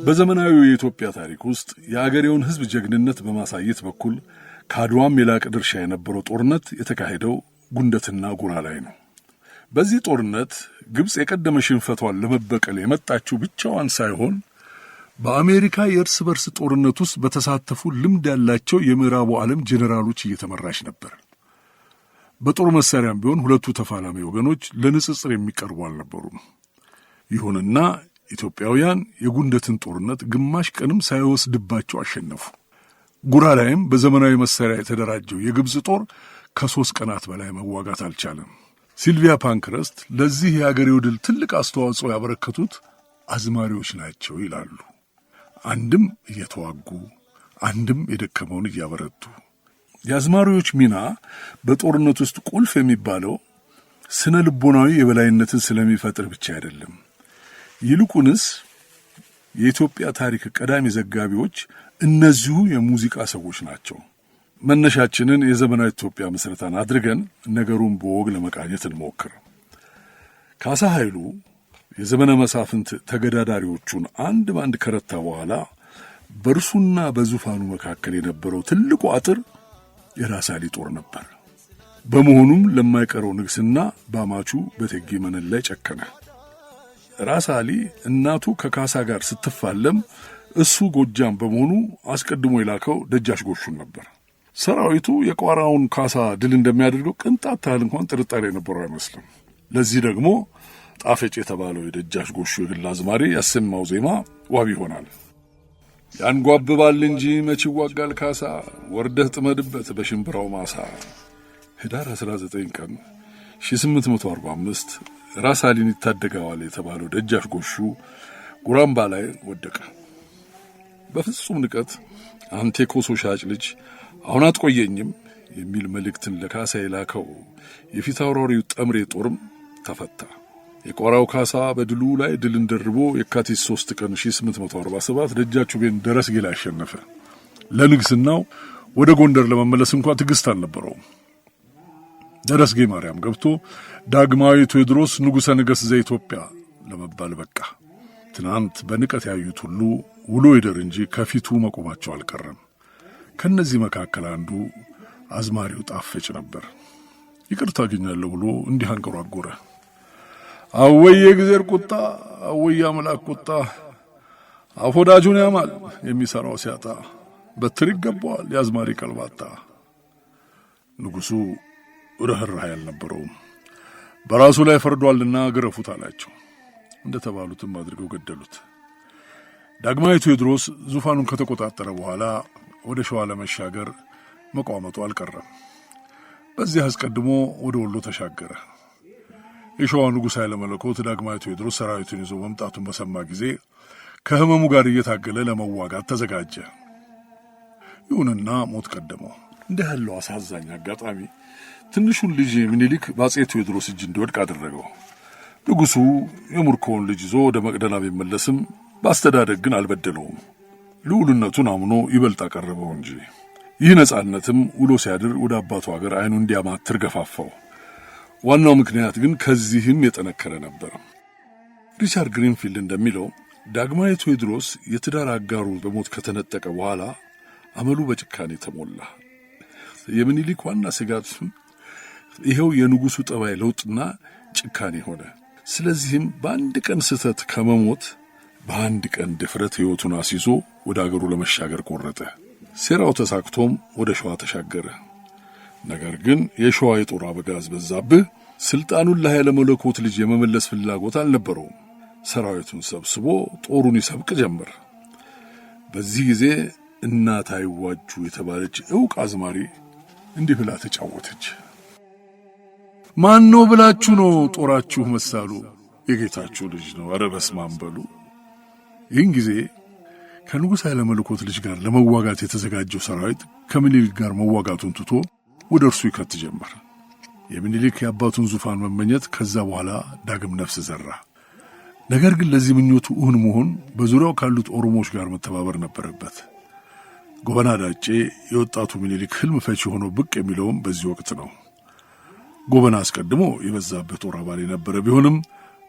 በዘመናዊው የኢትዮጵያ ታሪክ ውስጥ የአገሬውን ሕዝብ ጀግንነት በማሳየት በኩል ከአድዋም የላቀ ድርሻ የነበረው ጦርነት የተካሄደው ጉንደትና ጉራ ላይ ነው። በዚህ ጦርነት ግብፅ የቀደመ ሽንፈቷን ለመበቀል የመጣችው ብቻዋን ሳይሆን በአሜሪካ የእርስ በርስ ጦርነት ውስጥ በተሳተፉ ልምድ ያላቸው የምዕራቡ ዓለም ጄኔራሎች እየተመራች ነበር። በጦር መሳሪያም ቢሆን ሁለቱ ተፋላሚ ወገኖች ለንጽጽር የሚቀርቡ አልነበሩም። ይሁንና ኢትዮጵያውያን የጉንደትን ጦርነት ግማሽ ቀንም ሳይወስድባቸው አሸነፉ። ጉራ ላይም በዘመናዊ መሳሪያ የተደራጀው የግብፅ ጦር ከ3 ቀናት በላይ መዋጋት አልቻለም። ሲልቪያ ፓንክረስት ለዚህ የአገሬው ድል ትልቅ አስተዋጽኦ ያበረከቱት አዝማሪዎች ናቸው ይላሉ። አንድም እየተዋጉ አንድም የደከመውን እያበረቱ። የአዝማሪዎች ሚና በጦርነት ውስጥ ቁልፍ የሚባለው ስነ ልቦናዊ የበላይነትን ስለሚፈጥር ብቻ አይደለም። ይልቁንስ የኢትዮጵያ ታሪክ ቀዳሚ ዘጋቢዎች እነዚሁ የሙዚቃ ሰዎች ናቸው። መነሻችንን የዘመናዊ ኢትዮጵያ መሠረታን አድርገን ነገሩን በወግ ለመቃኘት እንሞክር። ካሳ ኃይሉ የዘመነ መሳፍንት ተገዳዳሪዎቹን አንድ ባንድ ከረታ በኋላ በእርሱና በዙፋኑ መካከል የነበረው ትልቁ አጥር የራስ አሊ ጦር ነበር። በመሆኑም ለማይቀረው ንግስና በአማቹ በእቴጌ መነን ላይ ጨከነ። ራስ አሊ እናቱ ከካሳ ጋር ስትፋለም እሱ ጎጃም በመሆኑ አስቀድሞ የላከው ደጃች ጎሹን ነበር። ሰራዊቱ የቋራውን ካሳ ድል እንደሚያደርገው ቅንጣት ታህል እንኳን ጥርጣሬ የነበረው አይመስልም። ለዚህ ደግሞ ጣፈጭ የተባለው የደጃች ጎሹ የግል አዝማሪ ያሰማው ዜማ ዋቢ ይሆናል። ያንጓብባል እንጂ መች ይዋጋል ካሳ፣ ወርደህ ጥመድበት በሽምብራው ማሳ። ህዳር 19 ቀን 1845 ራስ አሊን ይታደጋዋል የተባለው ደጃች ጎሹ ጉራምባ ላይ ወደቀ። በፍጹም ንቀት አንተ የኮሶ ሻጭ ልጅ አሁን አትቆየኝም የሚል መልእክትን ለካሳ የላከው የፊት አውራሪው ጠምሬ ጦርም ተፈታ። የቋራው ካሳ በድሉ ላይ ድልን ደርቦ የካቲት 3 ቀን 1847 ደጃቹቤን ደረስጌ ላይ አሸነፈ። ለንግስናው ወደ ጎንደር ለመመለስ እንኳን ትዕግስት አልነበረውም። ደረስጌ ማርያም ገብቶ ዳግማዊ ቴዎድሮስ ንጉሠ ነገሥት ዘኢትዮጵያ ለመባል በቃ። ትናንት በንቀት ያዩት ሁሉ ውሎ ይደር እንጂ ከፊቱ መቆማቸው አልቀረም። ከነዚህ መካከል አንዱ አዝማሪው ጣፈጭ ነበር። ይቅርታ አገኛለሁ ብሎ እንዲህ አንጎራጎረ። አወይ የእግዚአብሔር ቁጣ፣ አወይ አምላክ ቁጣ፣ አፎዳጁን ያማል የሚሰራው ሲያጣ፣ በትር ይገባዋል የአዝማሪ ቀልባጣ። ንጉሡ ርኅራኄ አልነበረውም። በራሱ ላይ ፈርዷልና ገረፉት አላቸው። እንደተባሉትም አድርገው ገደሉት። ዳግማዊ ቴዎድሮስ ዙፋኑን ከተቆጣጠረ በኋላ ወደ ሸዋ ለመሻገር መቋመጡ አልቀረም። በዚህ አስቀድሞ ወደ ወሎ ተሻገረ። የሸዋ ንጉሥ ኃይለ መለኮት ዳግማዊ ቴዎድሮስ ሰራዊቱን ይዞ መምጣቱን በሰማ ጊዜ ከሕመሙ ጋር እየታገለ ለመዋጋት ተዘጋጀ። ይሁንና ሞት ቀደመው። እንዲህ ያለው አሳዛኝ አጋጣሚ ትንሹን ልጅ ምኒልክ በአፄ ቴዎድሮስ እጅ እንዲወድቅ አደረገው። ንጉሡ የሙርኮውን ልጅ ይዞ ወደ መቅደላ ቢመለስም በአስተዳደግ ግን አልበደለውም። ልዑልነቱን አምኖ ይበልጥ አቀረበው እንጂ። ይህ ነጻነትም ውሎ ሲያድር ወደ አባቱ አገር ዓይኑ እንዲያማትር ገፋፋው። ዋናው ምክንያት ግን ከዚህም የጠነከረ ነበር። ሪቻርድ ግሪንፊልድ እንደሚለው ዳግማዊ ቴዎድሮስ የትዳር አጋሩ በሞት ከተነጠቀ በኋላ አመሉ በጭካኔ ተሞላ። የምኒልክ ዋና ስጋት ይኸው የንጉሡ ጠባይ ለውጥና ጭካኔ ሆነ። ስለዚህም በአንድ ቀን ስህተት ከመሞት በአንድ ቀን ድፍረት ሕይወቱን አስይዞ ወደ አገሩ ለመሻገር ቆረጠ። ሴራው ተሳክቶም ወደ ሸዋ ተሻገረ። ነገር ግን የሸዋ የጦር አበጋዝ በዛብህ ስልጣኑን ለኃይለ መለኮት ልጅ የመመለስ ፍላጎት አልነበረውም። ሰራዊቱን ሰብስቦ ጦሩን ይሰብቅ ጀመር። በዚህ ጊዜ እናት አይዋጁ የተባለች ዕውቅ አዝማሪ እንዲህ ብላ ተጫወተች። ማን ነው ብላችሁ ነው ጦራችሁ መሳሉ? የጌታችሁ ልጅ ነው፣ ኧረ በስመ አብ በሉ። ይህን ጊዜ ከንጉሥ ኃይለ መለኮት ልጅ ጋር ለመዋጋት የተዘጋጀው ሰራዊት ከምኒልክ ጋር መዋጋቱን ትቶ ወደ እርሱ ይከት ጀመር። የምኒልክ የአባቱን ዙፋን መመኘት ከዛ በኋላ ዳግም ነፍስ ዘራ። ነገር ግን ለዚህ ምኞቱ እውን መሆን በዙሪያው ካሉት ኦሮሞዎች ጋር መተባበር ነበረበት። ጎበና ዳጬ የወጣቱ ምኒልክ ህልም ፈቺ ሆኖ ብቅ የሚለውም በዚህ ወቅት ነው። ጎበና አስቀድሞ የበዛበት ጦር አባል የነበረ ቢሆንም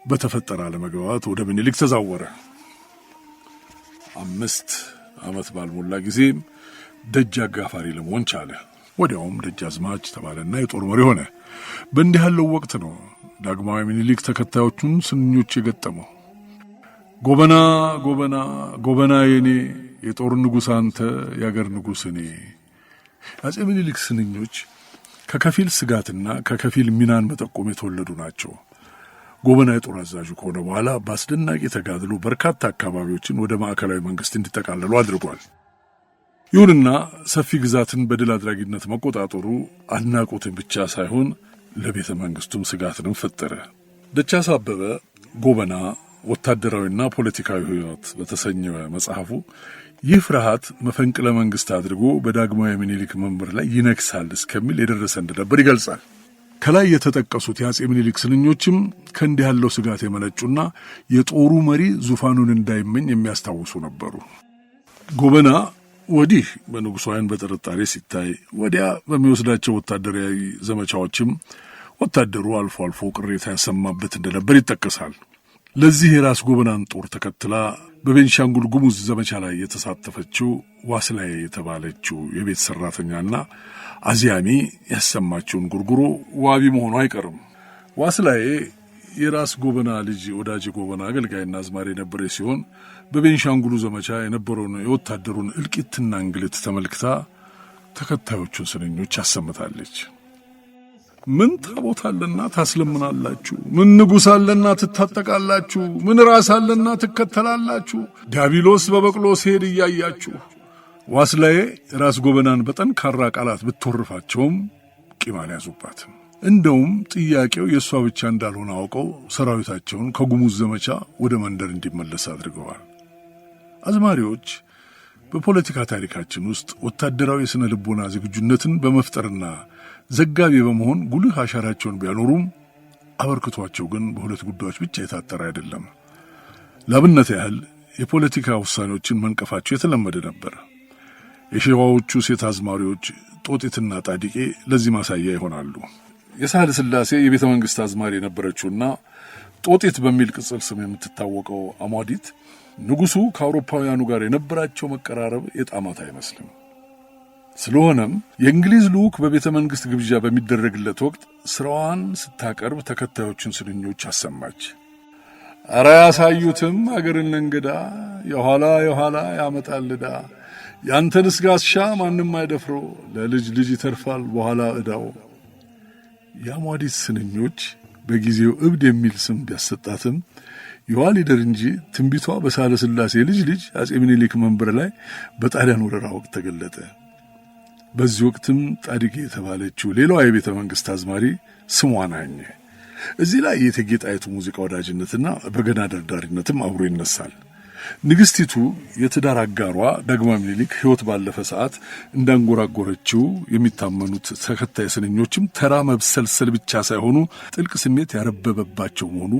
በተፈጠረ አለመግባባት ወደ ምኒልክ ተዛወረ። 5 ዓመት ባልሞላ ጊዜ ደጅ አጋፋሪ ለመሆን ቻለ። ወዲያውም ደጃዝማች ተባለና የጦር መሪ ሆነ። በእንዲህ ያለው ወቅት ነው ዳግማዊ ምኒልክ ተከታዮቹን ስንኞች የገጠመው። ጎበና ጎበና ጎበና የኔ የጦር ንጉሥ አንተ የአገር ንጉሥ እኔ። አፄ ምኒልክ ስንኞች ከከፊል ስጋትና ከከፊል ሚናን መጠቆም የተወለዱ ናቸው። ጎበና የጦር አዛዡ ከሆነ በኋላ በአስደናቂ ተጋድሎ በርካታ አካባቢዎችን ወደ ማዕከላዊ መንግስት እንዲጠቃለሉ አድርጓል። ይሁንና ሰፊ ግዛትን በድል አድራጊነት መቆጣጠሩ አድናቆትን ብቻ ሳይሆን ለቤተ መንግስቱም ስጋትንም ፈጠረ። ደቻሳ አበበ ጎበና ወታደራዊና ፖለቲካዊ ሕይወት በተሰኘ መጽሐፉ ይህ ፍርሃት መፈንቅለ መንግስት አድርጎ በዳግማዊ ምኒልክ መንበር ላይ ይነግሳል እስከሚል የደረሰ እንደነበር ይገልጻል። ከላይ የተጠቀሱት የአፄ ምኒልክ ስንኞችም ከእንዲህ ያለው ስጋት የመነጩና የጦሩ መሪ ዙፋኑን እንዳይመኝ የሚያስታውሱ ነበሩ። ጎበና ወዲህ በንጉሡ ዓይን በጥርጣሬ ሲታይ፣ ወዲያ በሚወስዳቸው ወታደራዊ ዘመቻዎችም ወታደሩ አልፎ አልፎ ቅሬታ ያሰማበት እንደነበር ይጠቀሳል። ለዚህ የራስ ጎበናን ጦር ተከትላ በቤንሻንጉል ጉሙዝ ዘመቻ ላይ የተሳተፈችው ዋስላዬ የተባለችው የቤት ሰራተኛና አዚያሚ ያሰማችውን ጉርጉሮ ዋቢ መሆኑ አይቀርም። ዋስላዬ የራስ ጎበና ልጅ ወዳጅ ጎበና አገልጋይና አዝማሪ የነበረ ሲሆን በቤንሻንጉሉ ዘመቻ የነበረውን የወታደሩን እልቂትና እንግልት ተመልክታ ተከታዮቹን ስንኞች አሰምታለች። ምን ታቦት አለና ታስለምናላችሁ? ምን ንጉሥ አለና ትታጠቃላችሁ? ምን ራስ አለና ትከተላላችሁ? ዲያብሎስ በበቅሎ ሲሄድ እያያችሁ። ዋስላዬ ራስ ጎበናን በጠንካራ ቃላት ብትወርፋቸውም ቂም አልያዙባትም። እንደውም ጥያቄው የእሷ ብቻ እንዳልሆነ አውቀው ሰራዊታቸውን ከጉሙዝ ዘመቻ ወደ መንደር እንዲመለስ አድርገዋል። አዝማሪዎች በፖለቲካ ታሪካችን ውስጥ ወታደራዊ የሥነ ልቦና ዝግጁነትን በመፍጠርና ዘጋቢ በመሆን ጉልህ አሻራቸውን ቢያኖሩም አበርክቷቸው ግን በሁለት ጉዳዮች ብቻ የታጠረ አይደለም። ለአብነት ያህል የፖለቲካ ውሳኔዎችን መንቀፋቸው የተለመደ ነበር። የሸዋዎቹ ሴት አዝማሪዎች ጦጢትና ጣዲቄ ለዚህ ማሳያ ይሆናሉ። የሳህለ ሥላሴ የቤተ መንግሥት አዝማሪ የነበረችውና ጦጢት በሚል ቅጽል ስም የምትታወቀው አሟዲት ንጉሡ ከአውሮፓውያኑ ጋር የነበራቸው መቀራረብ የጣማት አይመስልም። ስለሆነም የእንግሊዝ ልዑክ በቤተ መንግሥት ግብዣ በሚደረግለት ወቅት ስራዋን ስታቀርብ ተከታዮችን ስንኞች አሰማች። አረ ያሳዩትም አገርን እንግዳ የኋላ የኋላ ያመጣል ዕዳ ያንተንስ ጋሻ ማንም አይደፍሮ ለልጅ ልጅ ይተርፋል በኋላ ዕዳው። የአሟዲት ስንኞች በጊዜው እብድ የሚል ስም ቢያሰጣትም የዋሊደር እንጂ ትንቢቷ በሳህለ ሥላሴ ልጅ ልጅ አፄ ምኒልክ መንበር ላይ በጣሊያን ወረራ ወቅት ተገለጠ። በዚህ ወቅትም ጣዲቄ የተባለችው ሌላዋ የቤተ መንግሥት አዝማሪ ስሟ ናኘ። እዚህ ላይ የእቴጌ ጣይቱ ሙዚቃ ወዳጅነትና በገና ደርዳሪነትም አብሮ ይነሳል። ንግሥቲቱ የትዳር አጋሯ ዳግማዊ ምኒልክ ሕይወት ባለፈ ሰዓት እንዳንጎራጎረችው የሚታመኑት ተከታይ ስንኞችም ተራ መብሰልሰል ብቻ ሳይሆኑ ጥልቅ ስሜት ያረበበባቸው መሆኑ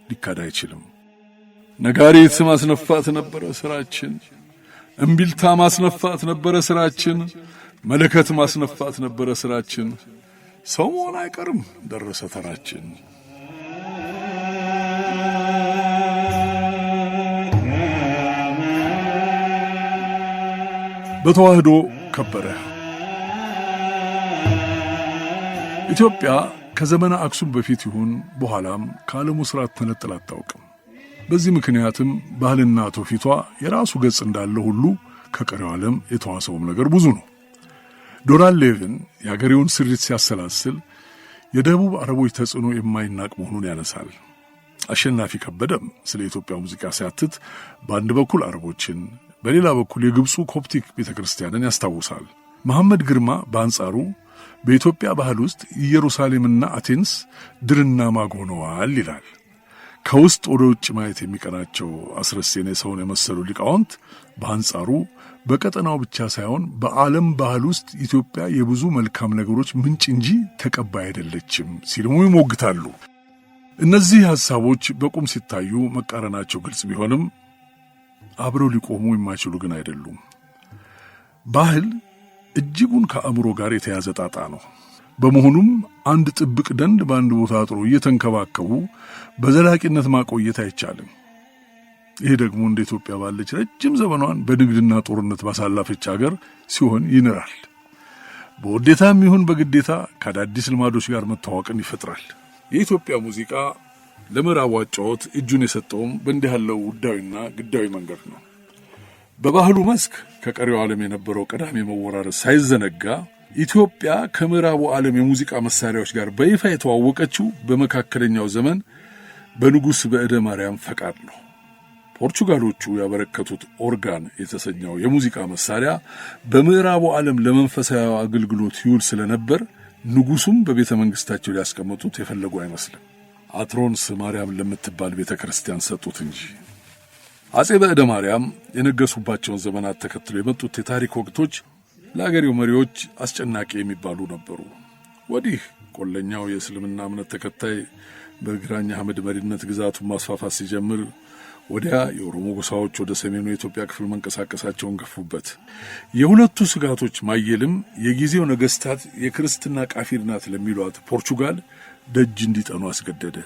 ሊካድ አይችልም። ነጋሪት ማስነፋት ነበረ ስራችን፣ እምቢልታ ማስነፋት ነበረ ስራችን፣ መለከት ማስነፋት ነበረ ስራችን። ሰው መሆን አይቀርም ደረሰ ተራችን። በተዋህዶ ከበረ። ኢትዮጵያ ከዘመነ አክሱም በፊት ይሁን በኋላም ከዓለሙ ሥርዓት ተነጥላ አታውቅም። በዚህ ምክንያትም ባህልና ትውፊቷ የራሱ ገጽ እንዳለ ሁሉ ከቀሪው ዓለም የተዋሰውም ነገር ብዙ ነው። ዶናልድ ሌቪን የአገሬውን ስሪት ሲያሰላስል የደቡብ አረቦች ተጽዕኖ የማይናቅ መሆኑን ያነሳል። አሸናፊ ከበደም ስለ ኢትዮጵያ ሙዚቃ ሲያትት በአንድ በኩል አረቦችን፣ በሌላ በኩል የግብፁ ኮፕቲክ ቤተ ክርስቲያንን ያስታውሳል። መሐመድ ግርማ በአንጻሩ በኢትዮጵያ ባህል ውስጥ ኢየሩሳሌምና አቴንስ ድርና ማግ ሆነዋል ይላል። ከውስጥ ወደ ውጭ ማየት የሚቀናቸው አስረሴነ ሰውን የመሰሉ ሊቃውንት በአንጻሩ በቀጠናው ብቻ ሳይሆን በዓለም ባህል ውስጥ ኢትዮጵያ የብዙ መልካም ነገሮች ምንጭ እንጂ ተቀባይ አይደለችም ሲልሙ ይሞግታሉ። እነዚህ ሐሳቦች በቁም ሲታዩ መቃረናቸው ግልጽ ቢሆንም አብረው ሊቆሙ የማይችሉ ግን አይደሉም። ባህል እጅጉን ከአእምሮ ጋር የተያዘ ጣጣ ነው። በመሆኑም አንድ ጥብቅ ደንድ በአንድ ቦታ አጥሮ እየተንከባከቡ በዘላቂነት ማቆየት አይቻልም። ይህ ደግሞ እንደ ኢትዮጵያ ባለች ረጅም ዘመኗን በንግድና ጦርነት ባሳለፈች ሀገር ሲሆን ይንራል። በውዴታም ይሁን በግዴታ ከአዳዲስ ልማዶች ጋር መተዋወቅን ይፈጥራል። የኢትዮጵያ ሙዚቃ ለምዕራቡ አጫወት እጁን የሰጠውም በእንዲህ ያለው ውዳዊና ግዳዊ መንገድ ነው። በባህሉ መስክ ከቀሪው ዓለም የነበረው ቀዳሚ መወራረስ ሳይዘነጋ ኢትዮጵያ ከምዕራቡ ዓለም የሙዚቃ መሳሪያዎች ጋር በይፋ የተዋወቀችው በመካከለኛው ዘመን በንጉሥ በዕደ ማርያም ፈቃድ ነው። ፖርቹጋሎቹ ያበረከቱት ኦርጋን የተሰኘው የሙዚቃ መሳሪያ በምዕራቡ ዓለም ለመንፈሳዊ አገልግሎት ይውል ስለነበር ንጉሡም በቤተ መንግሥታቸው ሊያስቀምጡት የፈለጉ አይመስልም። አትሮንስ ማርያም ለምትባል ቤተ ክርስቲያን ሰጡት እንጂ። አጼ በዕደ ማርያም የነገሱባቸውን ዘመናት ተከትሎ የመጡት የታሪክ ወቅቶች ለአገሬው መሪዎች አስጨናቂ የሚባሉ ነበሩ። ወዲህ ቆለኛው የእስልምና እምነት ተከታይ በግራኝ አህመድ መሪነት ግዛቱን ማስፋፋት ሲጀምር፣ ወዲያ የኦሮሞ ጎሳዎች ወደ ሰሜኑ የኢትዮጵያ ክፍል መንቀሳቀሳቸውን ገፉበት። የሁለቱ ስጋቶች ማየልም የጊዜው ነገሥታት የክርስትና ቃፊር ናት ለሚሏት ፖርቹጋል ደጅ እንዲጠኑ አስገደደ።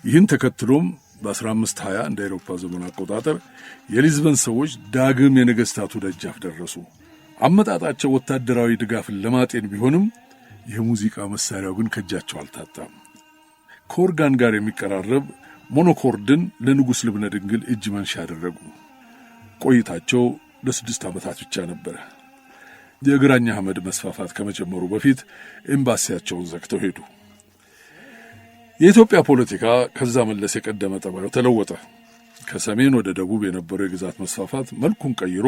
ይህን ተከትሎም በ1520 እንደ አውሮፓ ዘመን አቆጣጠር የሊዝበን ሰዎች ዳግም የነገሥታቱ ደጃፍ ደረሱ። አመጣጣቸው ወታደራዊ ድጋፍን ለማጤን ቢሆንም የሙዚቃ መሳሪያው ግን ከእጃቸው አልታጣም። ከኦርጋን ጋር የሚቀራረብ ሞኖኮርድን ለንጉሥ ልብነ ድንግል እጅ መንሻ ያደረጉ። ቆይታቸው ለ6 ዓመታት ብቻ ነበረ። የግራኝ አህመድ መስፋፋት ከመጀመሩ በፊት ኤምባሲያቸውን ዘግተው ሄዱ። የኢትዮጵያ ፖለቲካ ከዛ መለስ የቀደመ ጠባዩ ተለወጠ። ከሰሜን ወደ ደቡብ የነበረው የግዛት መስፋፋት መልኩን ቀይሮ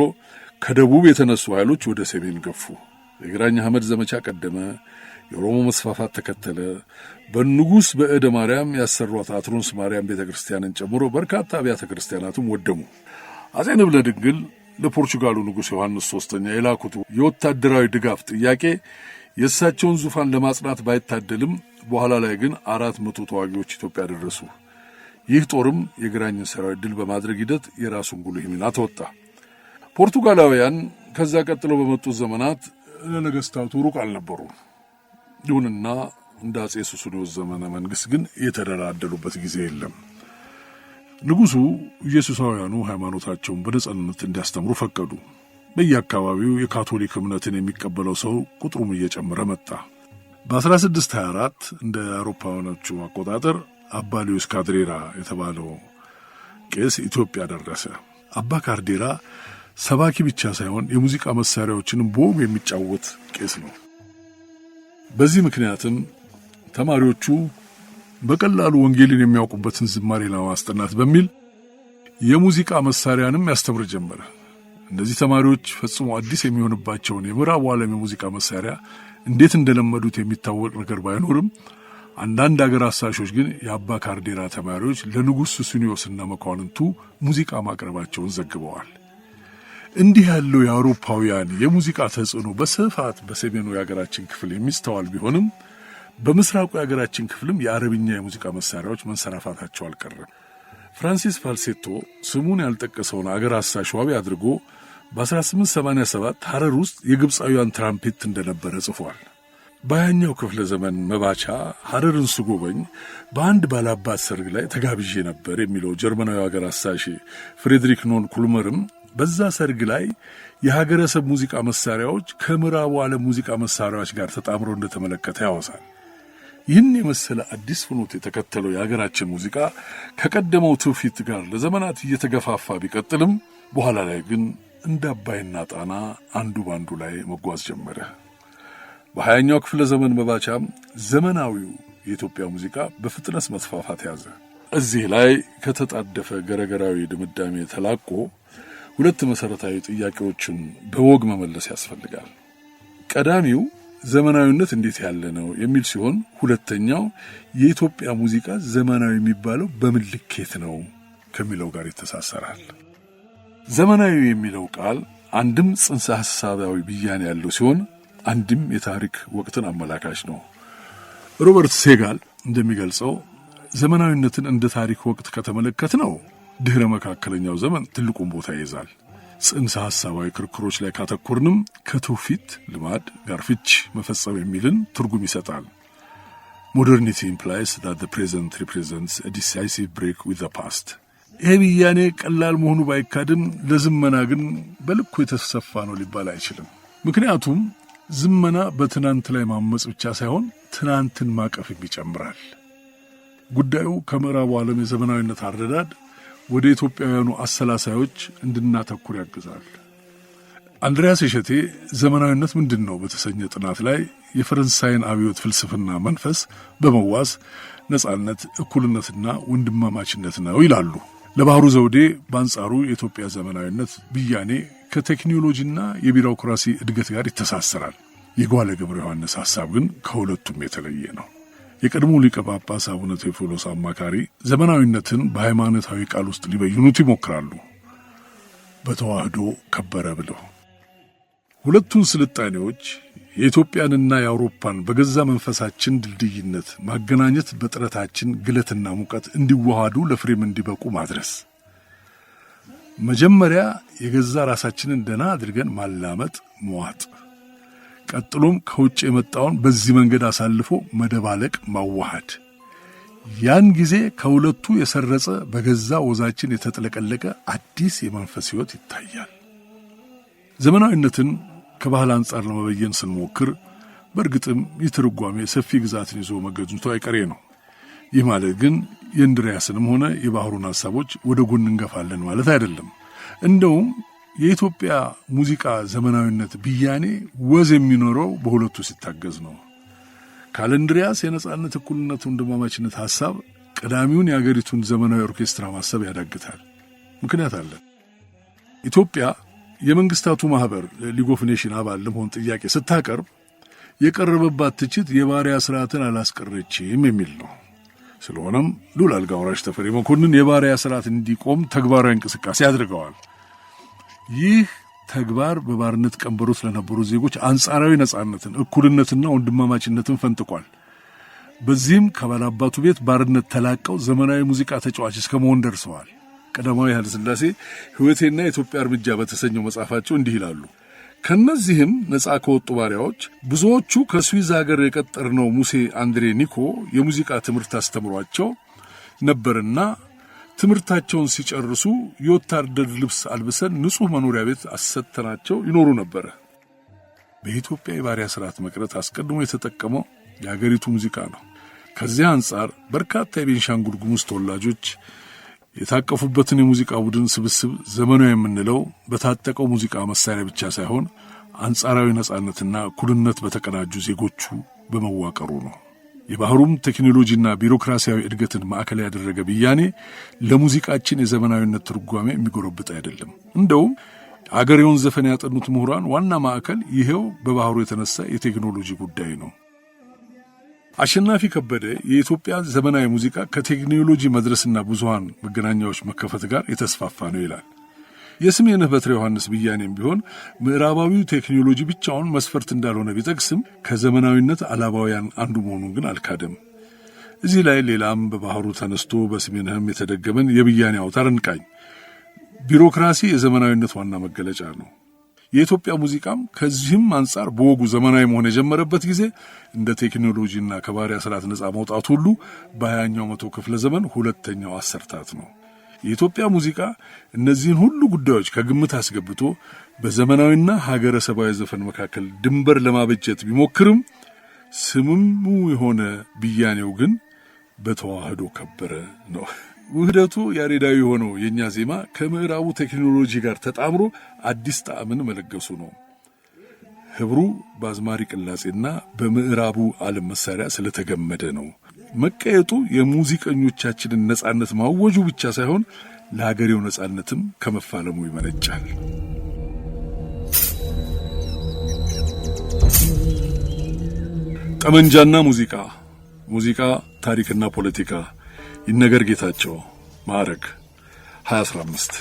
ከደቡብ የተነሱ ኃይሎች ወደ ሰሜን ገፉ። የግራኝ አህመድ ዘመቻ ቀደመ። የኦሮሞ መስፋፋት ተከተለ። በንጉሥ በዕደ ማርያም ያሰሯት አትሮንስ ማርያም ቤተ ክርስቲያንን ጨምሮ በርካታ አብያተ ክርስቲያናትም ወደሙ። አጼ ንብለ ድንግል ለፖርቹጋሉ ንጉሥ ዮሐንስ ሦስተኛ የላኩት የወታደራዊ ድጋፍ ጥያቄ የእሳቸውን ዙፋን ለማጽናት ባይታደልም በኋላ ላይ ግን 400 ተዋጊዎች ኢትዮጵያ ደረሱ። ይህ ጦርም የግራኝን ሰራዊት ድል በማድረግ ሂደት የራሱን ጉልህ ሚና ተወጣ። ፖርቱጋላውያን ከዛ ቀጥለው በመጡት ዘመናት ለነገሥታቱ ሩቅ አልነበሩ። ይሁንና እንደ አጼ ሱስንዮስ ዘመነ መንግሥት ግን የተደላደሉበት ጊዜ የለም። ንጉሡ ኢየሱሳውያኑ ሃይማኖታቸውን በነጻነት እንዲያስተምሩ ፈቀዱ። በየአካባቢው የካቶሊክ እምነትን የሚቀበለው ሰው ቁጥሩም እየጨመረ መጣ። በ1624 እንደ አውሮፓውያኖቹ አቆጣጠር አባ ሉዊስ ካርዴራ የተባለው ቄስ ኢትዮጵያ ደረሰ። አባ ካርዴራ ሰባኪ ብቻ ሳይሆን የሙዚቃ መሳሪያዎችንም በወጉ የሚጫወት ቄስ ነው። በዚህ ምክንያትም ተማሪዎቹ በቀላሉ ወንጌልን የሚያውቁበትን ዝማሬ ለማስጠናት በሚል የሙዚቃ መሳሪያንም ያስተምር ጀመረ። እነዚህ ተማሪዎች ፈጽሞ አዲስ የሚሆንባቸውን የምዕራቡ ዓለም የሙዚቃ መሳሪያ እንዴት እንደለመዱት የሚታወቅ ነገር ባይኖርም አንዳንድ አገር አሳሾች ግን የአባ ካርዴራ ተማሪዎች ለንጉሥ ሱስንዮስና መኳንንቱ ሙዚቃ ማቅረባቸውን ዘግበዋል። እንዲህ ያለው የአውሮፓውያን የሙዚቃ ተጽዕኖ በስፋት በሰሜኑ የሀገራችን ክፍል የሚስተዋል ቢሆንም በምስራቁ የሀገራችን ክፍልም የአረብኛ የሙዚቃ መሳሪያዎች መንሰራፋታቸው አልቀረም። ፍራንሲስ ፋልሴቶ ስሙን ያልጠቀሰውን አገር አሳሽ ዋቢ አድርጎ በ1887 ሐረር ውስጥ የግብፃውያን ትራምፔት እንደነበረ ጽፏል። በ20ኛው ክፍለ ዘመን መባቻ ሐረርን ስጎበኝ በአንድ ባላባት ሰርግ ላይ ተጋብዤ ነበር የሚለው ጀርመናዊ አገር አሳሽ ፍሬድሪክ ኖን ኩልመርም በዛ ሰርግ ላይ የሀገረሰብ ሙዚቃ መሳሪያዎች ከምዕራቡ ዓለም ሙዚቃ መሳሪያዎች ጋር ተጣምረው እንደተመለከተ ያወሳል። ይህን የመሰለ አዲስ ፍኖት የተከተለው የሀገራችን ሙዚቃ ከቀደመው ትውፊት ጋር ለዘመናት እየተገፋፋ ቢቀጥልም በኋላ ላይ ግን እንደ አባይና ጣና አንዱ ባንዱ ላይ መጓዝ ጀመረ። በ20ኛው ክፍለ ዘመን መባቻም ዘመናዊው የኢትዮጵያ ሙዚቃ በፍጥነት መስፋፋት ያዘ። እዚህ ላይ ከተጣደፈ ገረገራዊ ድምዳሜ ተላቆ ሁለት መሰረታዊ ጥያቄዎችን በወግ መመለስ ያስፈልጋል። ቀዳሚው ዘመናዊነት እንዴት ያለ ነው የሚል ሲሆን፣ ሁለተኛው የኢትዮጵያ ሙዚቃ ዘመናዊ የሚባለው በምን ልኬት ነው ከሚለው ጋር ይተሳሰራል። ዘመናዊ የሚለው ቃል አንድም ጽንሰ ሐሳባዊ ብያኔ ያለው ሲሆን አንድም የታሪክ ወቅትን አመላካች ነው። ሮበርት ሴጋል እንደሚገልጸው ዘመናዊነትን እንደ ታሪክ ወቅት ከተመለከት ነው ድህረ መካከለኛው ዘመን ትልቁን ቦታ ይይዛል። ጽንሰ ሐሳባዊ ክርክሮች ላይ ካተኮርንም ከትውፊት ልማድ ጋር ፍች መፈጸም የሚልን ትርጉም ይሰጣል። ሞደርኒቲ implies that the present represents a decisive break with the past። ይህ ብያኔ ቀላል መሆኑ ባይካድም ለዝመና ግን በልኩ የተሰፋ ነው ሊባል አይችልም። ምክንያቱም ዝመና በትናንት ላይ ማመጽ ብቻ ሳይሆን ትናንትን ማቀፍም ይጨምራል። ጉዳዩ ከምዕራቡ ዓለም የዘመናዊነት አረዳድ ወደ ኢትዮጵያውያኑ አሰላሳዮች እንድናተኩር ያግዛል። አንድሪያስ እሸቴ ዘመናዊነት ምንድን ነው በተሰኘ ጥናት ላይ የፈረንሳይን አብዮት ፍልስፍና መንፈስ በመዋስ ነጻነት፣ እኩልነትና ወንድማማችነት ነው ይላሉ። ለባህሩ ዘውዴ በአንጻሩ የኢትዮጵያ ዘመናዊነት ብያኔ ከቴክኖሎጂና የቢሮክራሲ እድገት ጋር ይተሳሰራል። የጓለ ገብረ ዮሐንስ ሐሳብ ግን ከሁለቱም የተለየ ነው። የቀድሞ ሊቀ ጳጳስ አቡነ ቴዎፍሎስ አማካሪ ዘመናዊነትን በሃይማኖታዊ ቃል ውስጥ ሊበይኑት ይሞክራሉ። በተዋህዶ ከበረ ብለው ሁለቱን ስልጣኔዎች የኢትዮጵያንና የአውሮፓን በገዛ መንፈሳችን ድልድይነት ማገናኘት በጥረታችን ግለትና ሙቀት እንዲዋሃዱ ለፍሬም እንዲበቁ ማድረስ፣ መጀመሪያ የገዛ ራሳችንን ደና አድርገን ማላመጥ መዋጥ፣ ቀጥሎም ከውጭ የመጣውን በዚህ መንገድ አሳልፎ መደባለቅ ማዋሃድ። ያን ጊዜ ከሁለቱ የሰረጸ በገዛ ወዛችን የተጠለቀለቀ አዲስ የመንፈስ ሕይወት ይታያል። ዘመናዊነትን ከባህል አንጻር ለመበየን ስንሞክር በእርግጥም ይትርጓሜ ሰፊ ግዛትን ይዞ መገኘቱ አይቀሬ ነው። ይህ ማለት ግን የእንድሪያስንም ሆነ የባህሩን ሐሳቦች ወደ ጎን እንገፋለን ማለት አይደለም። እንደውም የኢትዮጵያ ሙዚቃ ዘመናዊነት ብያኔ ወዝ የሚኖረው በሁለቱ ሲታገዝ ነው። ካለንድሪያስ የነጻነት፣ እኩልነት፣ ወንድማማችነት ሐሳብ ቀዳሚውን የአገሪቱን ዘመናዊ ኦርኬስትራ ማሰብ ያዳግታል። ምክንያት አለ። ኢትዮጵያ የመንግስታቱ ማህበር ሊግ ኦፍ ኔሽን አባል ለመሆን ጥያቄ ስታቀርብ የቀረበባት ትችት የባሪያ ስርዓትን አላስቀረችም የሚል ነው። ስለሆነም ሉል አልጋ ወራሽ ተፈሪ መኮንን የባሪያ ስርዓት እንዲቆም ተግባራዊ እንቅስቃሴ አድርገዋል። ይህ ተግባር በባርነት ቀንበር ውስጥ ለነበሩ ዜጎች አንጻራዊ ነጻነትን፣ እኩልነትና ወንድማማችነትን ፈንጥቋል። በዚህም ከባላባቱ ቤት ባርነት ተላቀው ዘመናዊ ሙዚቃ ተጫዋች እስከመሆን ደርሰዋል። ቀዳማዊ ኃይለ ሥላሴ ሕይወቴና የኢትዮጵያ እርምጃ በተሰኘው መጽሐፋቸው እንዲህ ይላሉ። ከነዚህም ነጻ ከወጡ ባሪያዎች ብዙዎቹ ከስዊዝ ሀገር የቀጠርነው ሙሴ አንድሬ ኒኮ የሙዚቃ ትምህርት አስተምሯቸው ነበርና ትምህርታቸውን ሲጨርሱ የወታደር ልብስ አልብሰን ንጹሕ መኖሪያ ቤት አሰተናቸው ይኖሩ ነበረ። በኢትዮጵያ የባሪያ ስርዓት መቅረት አስቀድሞ የተጠቀመው የአገሪቱ ሙዚቃ ነው። ከዚያ አንጻር በርካታ የቤንሻንጉል ጉሙዝ ተወላጆች የታቀፉበትን የሙዚቃ ቡድን ስብስብ ዘመናዊ የምንለው በታጠቀው ሙዚቃ መሳሪያ ብቻ ሳይሆን አንጻራዊ ነጻነትና እኩልነት በተቀናጁ ዜጎቹ በመዋቀሩ ነው። የባህሩም ቴክኖሎጂና ቢሮክራሲያዊ እድገትን ማዕከል ያደረገ ብያኔ ለሙዚቃችን የዘመናዊነት ትርጓሜ የሚጎረብጥ አይደለም። እንደውም አገሬውን ዘፈን ያጠኑት ምሁራን ዋና ማዕከል ይሄው በባህሩ የተነሳ የቴክኖሎጂ ጉዳይ ነው። አሸናፊ ከበደ የኢትዮጵያ ዘመናዊ ሙዚቃ ከቴክኖሎጂ መድረስና ብዙሃን መገናኛዎች መከፈት ጋር የተስፋፋ ነው ይላል። የስሜነህ በትረ ዮሐንስ ብያኔም ቢሆን ምዕራባዊው ቴክኖሎጂ ብቻውን መስፈርት እንዳልሆነ ቢጠቅስም ከዘመናዊነት አላባውያን አንዱ መሆኑን ግን አልካደም። እዚህ ላይ ሌላም በባህሩ ተነስቶ በሰሜንህም የተደገመን የብያኔ አውታር እንቃኝ። ቢሮክራሲ የዘመናዊነት ዋና መገለጫ ነው። የኢትዮጵያ ሙዚቃም ከዚህም አንጻር በወጉ ዘመናዊ መሆን የጀመረበት ጊዜ እንደ ቴክኖሎጂና ከባሪያ ስርዓት ነፃ መውጣት ሁሉ በ20ኛው መቶ ክፍለ ዘመን ሁለተኛው አሰርታት ነው። የኢትዮጵያ ሙዚቃ እነዚህን ሁሉ ጉዳዮች ከግምት አስገብቶ በዘመናዊና ሀገረሰባዊ ዘፈን መካከል ድንበር ለማበጀት ቢሞክርም ስምሙ የሆነ ብያኔው ግን በተዋህዶ ከበረ ነው። ውህደቱ ያሬዳዊ የሆነው የኛ ዜማ ከምዕራቡ ቴክኖሎጂ ጋር ተጣምሮ አዲስ ጣዕምን መለገሱ ነው። ህብሩ በአዝማሪ ቅላጼና በምዕራቡ ዓለም መሳሪያ ስለተገመደ ነው። መቀየጡ የሙዚቀኞቻችንን ነጻነት ማወጁ ብቻ ሳይሆን ለሀገሬው ነጻነትም ከመፋለሙ ይመነጫል። ጠመንጃና ሙዚቃ፣ ሙዚቃ ታሪክና ፖለቲካ። ይነገር ጌታቸው ማዕረግ 2015